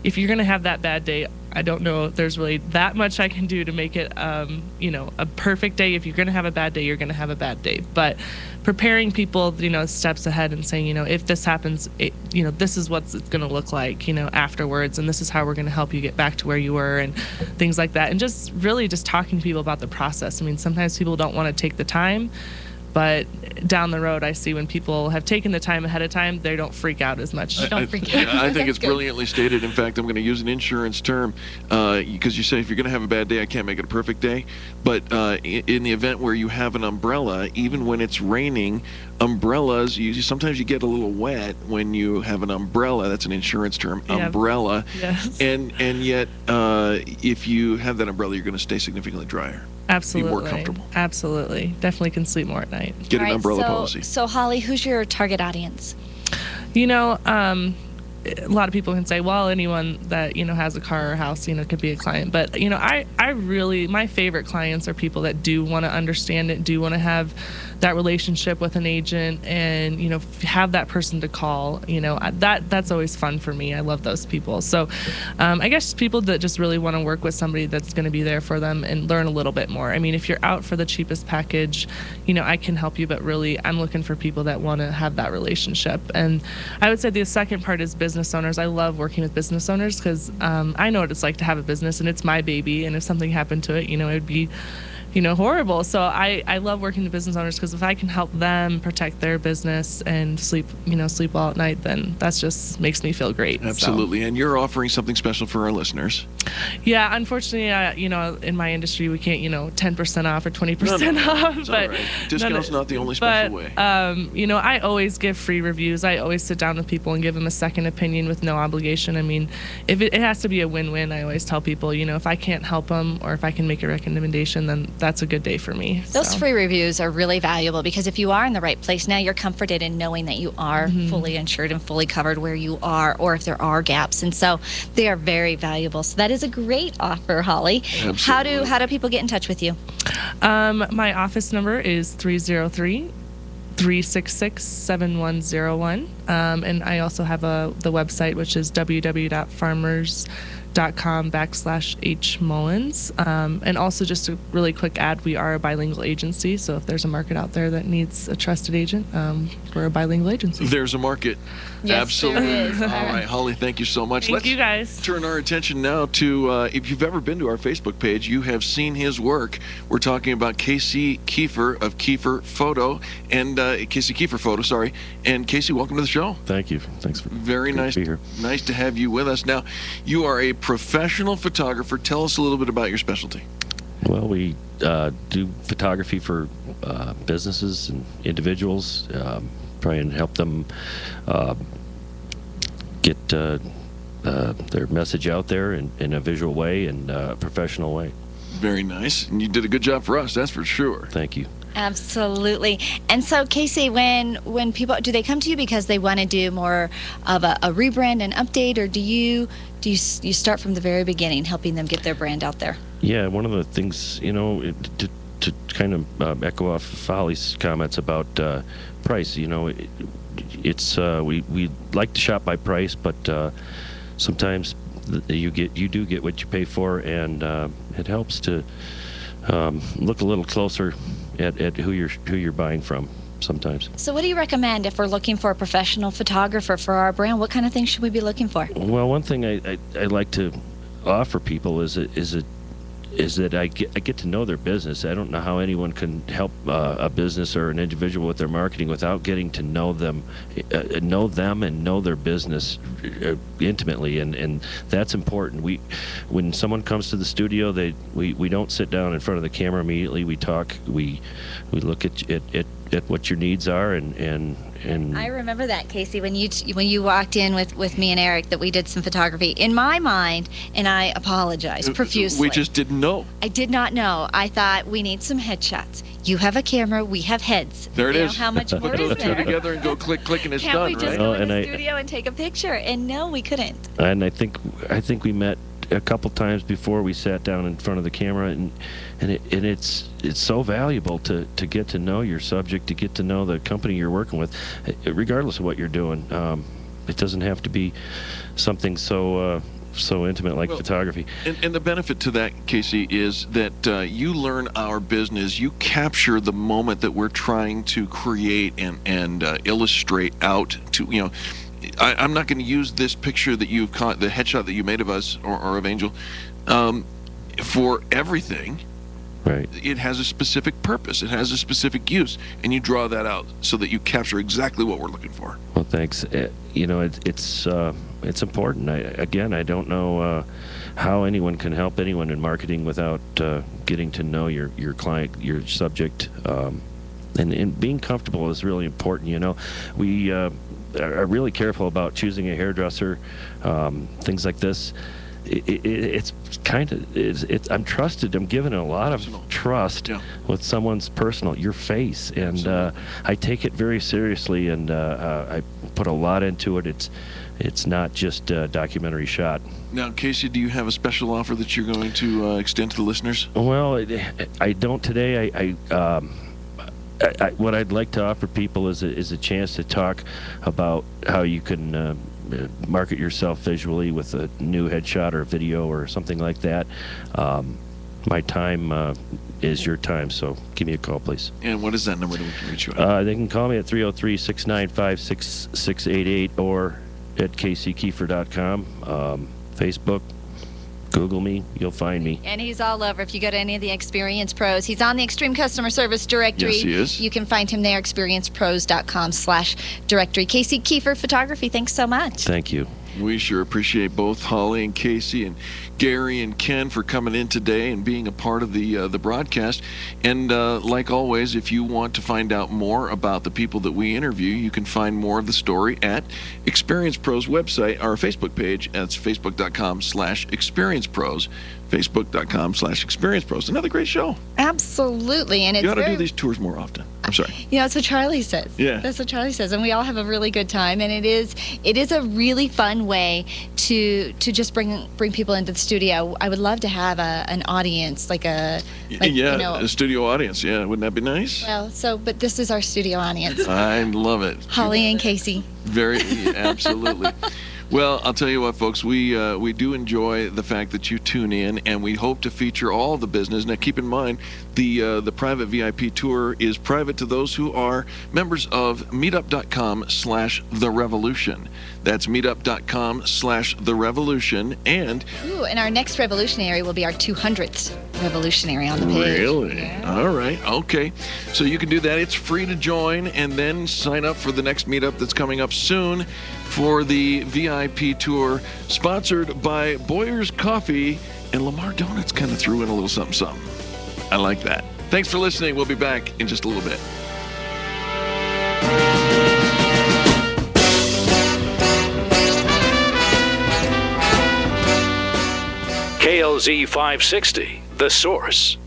Y: if you're going to have that bad day, I don't know if there's really that much I can do to make it, you know, a perfect day. If you're going to have a bad day, you're going to have a bad day. But preparing people, you know, steps ahead and saying, you know, if this happens, you know, this is what it's going to look like, you know, afterwards, and this is how we're going to help you get back to where you were and things like that. And just really just talking to people about the process. I mean, sometimes people don't want to take the time, But down the road, I see when people have taken the time ahead of time, they don't freak out as much.
A: Don't freak out.
B: I think it's brilliantly stated. In fact, I'm going to use an insurance term because you say if you're going to have a bad day, I can't make it a perfect day. But in the event where you have an umbrella, even when it's raining, umbrellas, sometimes you get a little wet when you have an umbrella. That's an insurance term, umbrella.
Y: Yes.
B: And yet, if you have that umbrella, you're going to stay significantly drier.
Y: Absolutely.
B: Be more comfortable.
Y: Absolutely. Definitely can sleep more at night.
B: Get an umbrella policy.
A: So, Holly, who's your target audience?
Y: You know, a lot of people can say, well, anyone that, has a car or house, could be a client. But, I really, my favorite clients are people that do want to understand it, do want to have that relationship with an agent and, have that person to call. That's always fun for me. I love those people. So I guess people that just really want to work with somebody that's going to be there for them and learn a little bit more. I mean, if you're out for the cheapest package, I can help you, but really I'm looking for people that want to have that relationship. And I would say the second part is business owners. I love working with business owners because I know what it's like to have a business and it's my baby. And if something happened to it, it would be horrible. So I love working with business owners because if I can help them protect their business and sleep well at night, then that just makes me feel great.
B: Absolutely. So. And you're offering something special for our listeners.
Y: Yeah, unfortunately, in my industry, we can't, 10% off or 20% off.
B: It's but all right. Discount's not the only special way.
Y: I always give free reviews. I always sit down with people and give them a second opinion with no obligation. I mean, if it has to be a win-win, I always tell people, if I can't help them or if I can make a recommendation, then that's a good day for me.
A: Those free reviews are really valuable because if you are in the right place, now you're comforted in knowing that you are fully insured and fully covered where you are, or if there are gaps. And so they are very valuable. So that is a great offer, Holly.
B: Absolutely.
A: How do people get in touch with you?
Y: My office number is 303-366-7101. And I also have the website, which is www.farmers.com/H.Mullins. And also just a really quick ad, we are a bilingual agency, so if there's a market out there that needs a trusted agent, we're a bilingual agency.
B: There's a market.
A: Yes,
B: absolutely.
A: There is.
B: All right, Holly, thank you so much.
Y: Thank you guys.
B: Turn our attention now to, if you've ever been to our Facebook page, you have seen his work. We're talking about Casey Keefer of Keefer Photo, and Casey Keefer Photo, sorry. And Casey, welcome to the show.
G: Thank you. Thanks for
B: very nice to be here. Nice to have you with us. Now, you are a professional photographer. Tell us a little bit about your specialty.
G: Well, we do photography for businesses and individuals, try and help them get their message out there in a visual way and a professional way.
B: Very nice. And you did a good job for us, that's for sure.
G: Thank you.
A: Absolutely. And so, Casey, when people, do they come to you because they want to do more of a rebrand and update, or do you start from the very beginning, helping them get their brand out there?
G: Yeah, one of the things, to kind of echo off Holly's comments about price, it's we like to shop by price, but sometimes you do get what you pay for, and it helps to look a little closer at who you're buying from sometimes.
A: So what do you recommend if we're looking for a professional photographer for our brand? What kind of things should we be looking for?
G: Well, one thing I like to offer people is that I get to know their business. I don't know how anyone can help a business or an individual with their marketing without getting to know them and know their business intimately, and that's important. When someone comes to the studio, we don't sit down in front of the camera immediately. We talk. We look at what your needs are, and
A: I remember that, Casey, when you walked in with me and Eric, that we did some photography. In my mind, and I apologize profusely.
B: We just didn't know.
A: I did not know. I thought we need some headshots. You have a camera, we have heads.
B: There it is.
A: How much more
B: Put
A: is
B: those two
A: there?
B: together and go click, and it's
A: Can't
B: done,
A: we just
B: right?
A: go in the studio and take a picture? And no, we couldn't.
G: And I think we met a couple times before we sat down in front of the camera, and it's so valuable to get to know your subject, to get to know the company you're working with, regardless of what you're doing. It doesn't have to be something so intimate like photography.
B: And the benefit to that, Casey, is that you learn our business. You capture the moment that we're trying to create and illustrate out to, I'm not going to use this picture that you've caught, the headshot that you made of us or of Angel, for everything.
G: Right.
B: It has a specific purpose. It has a specific use, and you draw that out so that you capture exactly what we're looking for.
G: Well, thanks. It's important. I don't know how anyone can help anyone in marketing without getting to know your client, your subject, and being comfortable is really important. We are really careful about choosing a hairdresser, things like this. It's kind of I'm trusted. I'm given a lot of trust with someone's your face, and I take it very seriously, and I put a lot into it. It's not just a documentary shot.
B: Now, Casey, do you have a special offer that you're going to extend to the listeners?
G: Well, I don't today. What I'd like to offer people is a chance to talk about how you can market yourself visually with a new headshot or video or something like that. My time is your time, so give me a call, please.
B: And what is that number that we can reach you at?
G: They can call me at 303-695-6688 or at kckeefer.com, Facebook. Google me, you'll find me.
A: And he's all over. If you go to any of the Experience Pros, he's on the Extreme Customer Service Directory.
B: Yes, he is.
A: You can find him there, experiencepros.com/directory. Casey Keefer Photography, thanks so much.
G: Thank you.
B: We sure appreciate both Holly and Casey and Gary and Ken for coming in today and being a part of the broadcast. And like always, if you want to find out more about the people that we interview, you can find more of the story at Experience Pros website, our Facebook page. That's facebook.com/experiencepros. Facebook.com/experiencepros. Another great show.
A: Absolutely. And it's
B: you ought to do these tours more often. I'm sorry.
A: That's what Charlie says.
B: Yeah.
A: That's what Charlie says. And we all have a really good time. And it is a really fun way to just bring people into the studio. I would love to have a audience, a
B: studio audience. Yeah, wouldn't that be nice?
A: Well, but this is our studio audience.
B: I love it.
A: Holly and Casey.
B: Absolutely. Well, I'll tell you what, folks, we do enjoy the fact that you tune in, and we hope to feature all the business. Now, keep in mind, the private VIP tour is private to those who are members of meetup.com/therevolution. That's meetup.com/therevolution. And
A: our next revolutionary will be our 200th revolutionary on the page.
B: Really?
A: Yeah.
B: All right. Okay. So you can do that. It's free to join, and then sign up for the next meetup that's coming up soon for the VIP tour, sponsored by Boyer's Coffee, and Lamar Donuts kind of threw in a little something. I like that. Thanks for listening. We'll be back in just a little bit.
H: KLZ 560, The Source.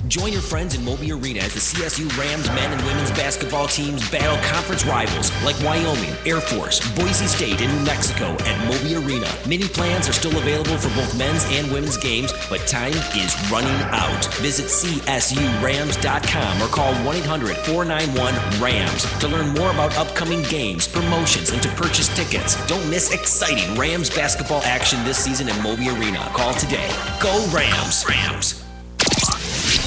J: Join your friends in Moby Arena as the CSU Rams men and women's basketball teams battle conference rivals like Wyoming, Air Force, Boise State, and New Mexico at Moby Arena. Mini plans are still available for both men's and women's games, but time is running out. Visit CSURams.com or call 1-800-491-RAMS to learn more about upcoming games, promotions, and to purchase tickets. Don't miss exciting Rams basketball action this season at Moby Arena. Call today. Go Rams! Rams!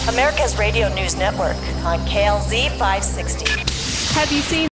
M: America's Radio News Network on KLZ 560.
L: Have you seen